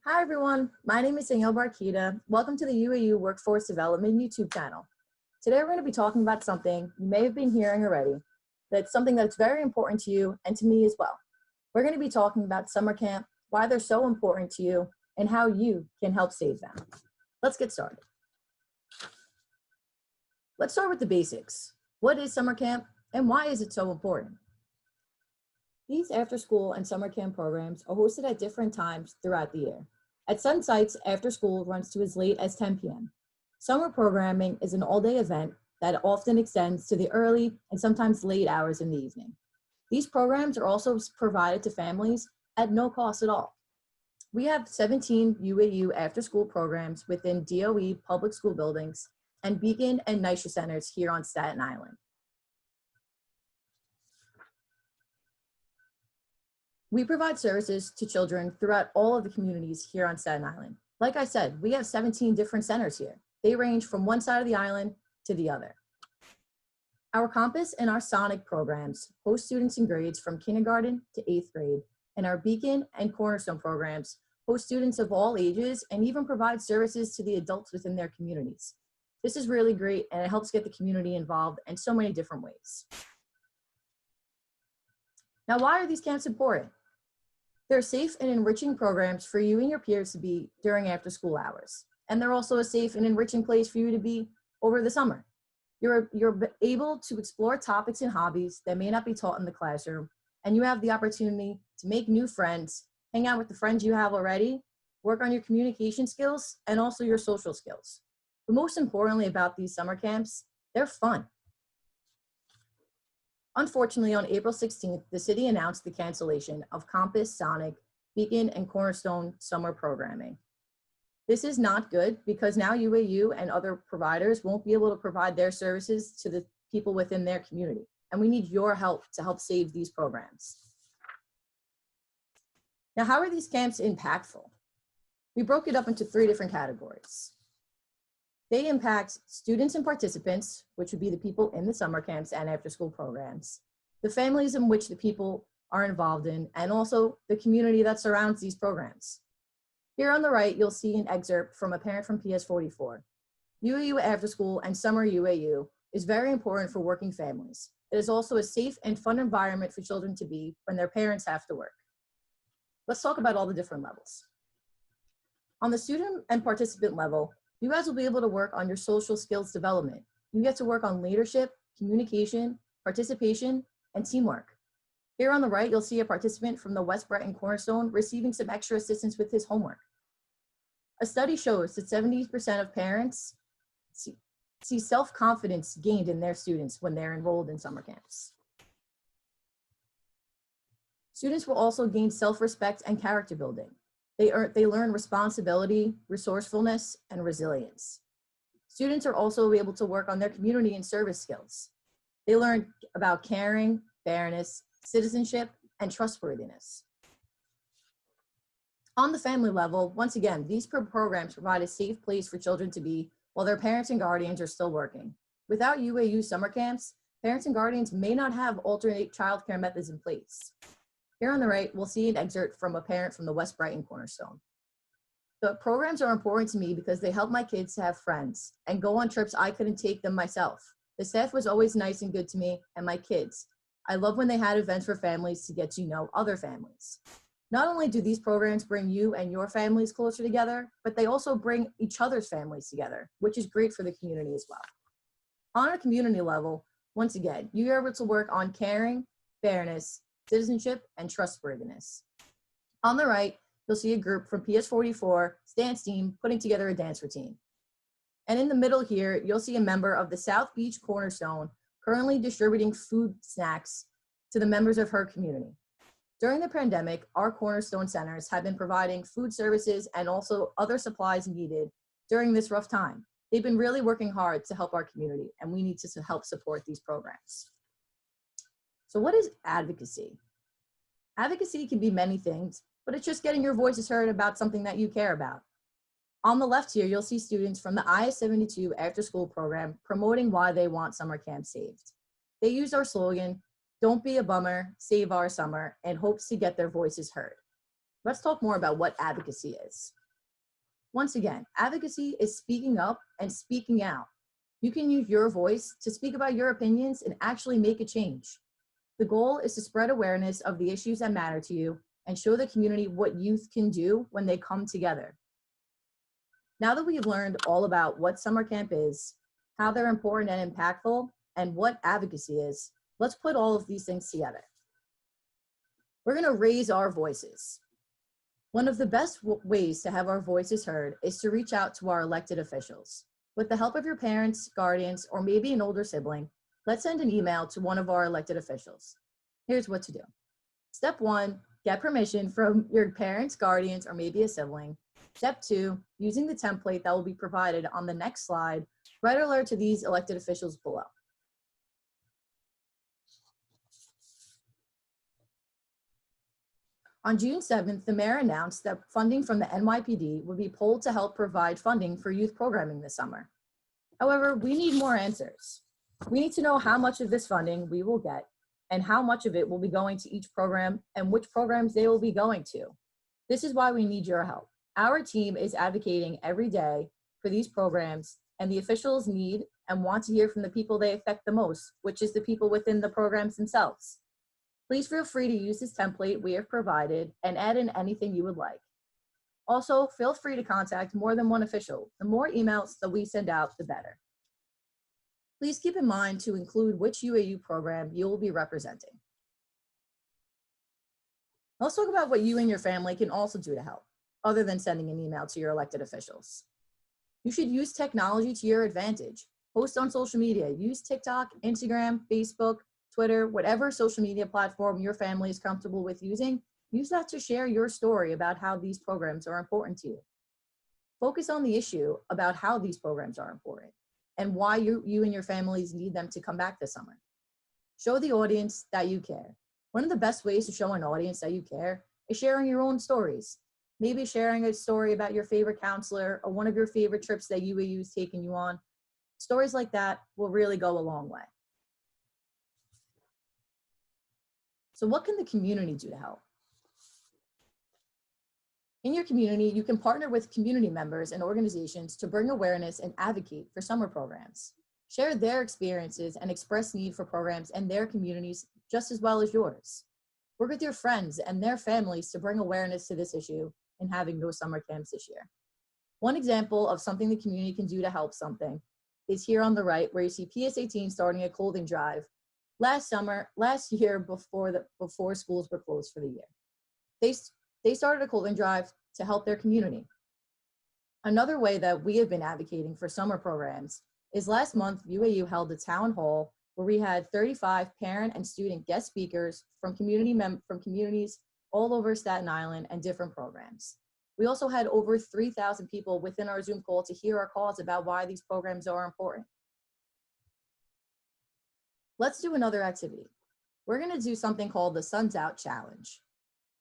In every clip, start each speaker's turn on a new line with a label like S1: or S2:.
S1: Hi everyone, my name is Danielle Barquita. Welcome to the UAU Workforce Development YouTube channel. Today we're going to be talking about something you may have been hearing already. That's something that's very important to you and to me as well. We're going to be talking about summer camp, why they're so important to you, and how you can help save them. Let's get started. Let's start with the basics. What is summer camp and why is it so important? These after-school and summer camp programs are hosted at different times throughout the year. At some sites, after school runs to as late as 10 p.m. Summer programming is an all-day event that often extends to the early and sometimes late hours in the evening. These programs are also provided to families at no cost at all. We have 17 UAU after-school programs within DOE public school buildings and Beacon and NYCHA centers here on Staten Island. We provide services to children throughout all of the communities here on Staten Island. Like I said, we have 17 different centers here. They range from one side of the island to the other. Our Compass and our SONYC programs host students in grades from kindergarten to 8th grade, and our Beacon and Cornerstone programs host students of all ages and even provide services to the adults within their communities. This is really great and it helps get the community involved in so many different ways. Now, why are these camps important? They're safe and enriching programs for you and your peers to be during after school hours. And they're also a safe and enriching place for you to be over the summer. You're able to explore topics and hobbies that may not be taught in the classroom, and you have the opportunity to make new friends, hang out with the friends you have already, work on your communication skills, and also your social skills. But most importantly about these summer camps, they're fun. Unfortunately, on April 16th, the city announced the cancellation of Compass, SONYC, Beacon, and Cornerstone summer programming. This is not good because now UAU and other providers won't be able to provide their services to the people within their community. And we need your help to help save these programs. Now, how are these camps impactful? We broke it up into 3 different categories. They impact students and participants, which would be the people in the summer camps and after school programs, the families in which the people are involved in, and also the community that surrounds these programs. Here on the right, you'll see an excerpt from a parent from PS44. UAU After School and Summer UAU is very important for working families. It is also a safe and fun environment for children to be when their parents have to work. Let's talk about all the different levels. On the student and participant level, you guys will be able to work on your social skills development. You get to work on leadership, communication, participation, and teamwork. Here on the right, you'll see a participant from the West Breton Cornerstone receiving some extra assistance with his homework. A study shows that 70% of parents see self-confidence gained in their students when they're enrolled in summer camps. Students will also gain self-respect and character building. They learn responsibility, resourcefulness, and resilience. Students are also able to work on their community and service skills. They learn about caring, fairness, citizenship, and trustworthiness. On the family level, once again, these programs provide a safe place for children to be while their parents and guardians are still working. Without UAU summer camps, parents and guardians may not have alternate childcare methods in place. Here on the right, we'll see an excerpt from a parent from the West Brighton Cornerstone. The programs are important to me because they help my kids to have friends and go on trips I couldn't take them myself. The staff was always nice and good to me and my kids. I love when they had events for families to get to know other families. Not only do these programs bring you and your families closer together, but they also bring each other's families together, which is great for the community as well. On a community level, once again, you're able to work on caring, fairness, citizenship, and trustworthiness. On the right, you'll see a group from PS44 dance team putting together a dance routine. And in the middle here, you'll see a member of the South Beach Cornerstone currently distributing food snacks to the members of her community. During the pandemic, our Cornerstone centers have been providing food services and also other supplies needed during this rough time. They've been really working hard to help our community, and we need to help support these programs. So what is advocacy? Advocacy can be many things, but it's just getting your voices heard about something that you care about. On the left here, you'll see students from the IS-72 after school program promoting why they want summer camp saved. They use our slogan, "Don't be a bummer, save our summer," and hopes to get their voices heard. Let's talk more about what advocacy is. Once again, advocacy is speaking up and speaking out. You can use your voice to speak about your opinions and actually make a change. The goal is to spread awareness of the issues that matter to you and show the community what youth can do when they come together. Now that we've learned all about what summer camp is, how they're important and impactful, and what advocacy is, let's put all of these things together. We're going to raise our voices. One of the best ways to have our voices heard is to reach out to our elected officials. With the help of your parents, guardians, or maybe an older sibling, let's send an email to one of our elected officials. Here's what to do. Step 1, get permission from your parents, guardians, or maybe a sibling. Step 2, using the template that will be provided on the next slide, write a letter to these elected officials below. On June 7th, the mayor announced that funding from the NYPD would be pulled to help provide funding for youth programming this summer. However, we need more answers. We need to know how much of this funding we will get and how much of it will be going to each program and which programs they will be going to. This is why we need your help. Our team is advocating every day for these programs, and the officials need and want to hear from the people they affect the most, which is the people within the programs themselves. Please feel free to use this template we have provided and add in anything you would like. Also, feel free to contact more than one official. The more emails that we send out, the better. Please keep in mind to include which UAU program you will be representing. Let's talk about what you and your family can also do to help, other than sending an email to your elected officials. You should use technology to your advantage. Post on social media. Use TikTok, Instagram, Facebook, Twitter, whatever social media platform your family is comfortable with using. Use that to share your story about how these programs are important to you. Focus on the issue about how these programs are important and why you and your families need them to come back this summer. Show the audience that you care. One of the best ways to show an audience that you care is sharing your own stories. Maybe sharing a story about your favorite counselor or one of your favorite trips that UAU has taken you on. Stories like that will really go a long way. So what can the community do to help? In your community, you can partner with community members and organizations to bring awareness and advocate for summer programs. Share their experiences and express need for programs in their communities just as well as yours. Work with your friends and their families to bring awareness to this issue in having no summer camps this year. One example of something the community can do to help something is here on the right, where you see PS18 starting a clothing drive last year before schools were closed for the year. They started a clothing drive to help their community. Another way that we have been advocating for summer programs is last month, UAU held a town hall where we had 35 parent and student guest speakers from communities all over Staten Island and different programs. We also had over 3,000 people within our Zoom call to hear our calls about why these programs are important. Let's do another activity. We're gonna do something called the Sun's Out Challenge.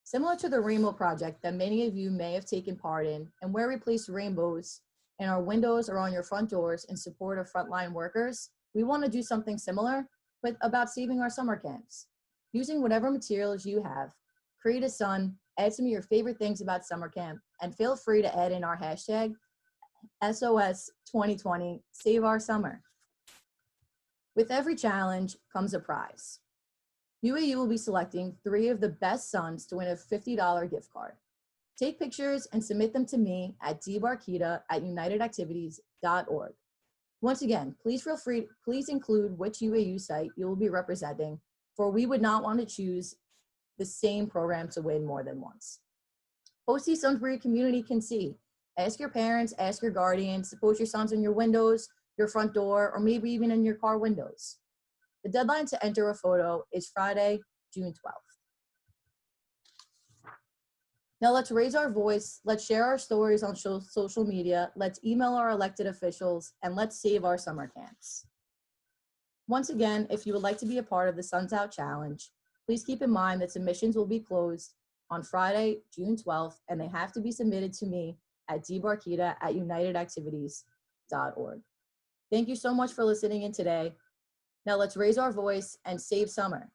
S1: Similar to the Rainbow Project that many of you may have taken part in, and where we place rainbows in our windows or on your front doors in support of frontline workers, we want to do something similar, but about saving our summer camps. Using whatever materials you have, create a sun, add some of your favorite things about summer camp, and feel free to add in our hashtag SOS2020, Save Our Summer. With every challenge comes a prize. UAU will be selecting 3 of the best sons to win a $50 gift card. Take pictures and submit them to me at dbarkita@unitedactivities.org. Once again, please include which UAU site you will be representing, for we would not want to choose the same program to win more than once. Post these sons where your community can see. Ask your parents, ask your guardians to post your sons on your windows, your front door, or maybe even in your car windows. The deadline to enter a photo is Friday, June 12th. Now let's raise our voice, let's share our stories on social media, let's email our elected officials, and let's save our summer camps. Once again, if you would like to be a part of the Suns Out Challenge, please keep in mind that submissions will be closed on Friday, June 12th, and they have to be submitted to me at dbarkita@unitedactivities.org. Thank you so much for listening in today. Now let's raise our voice and save summer.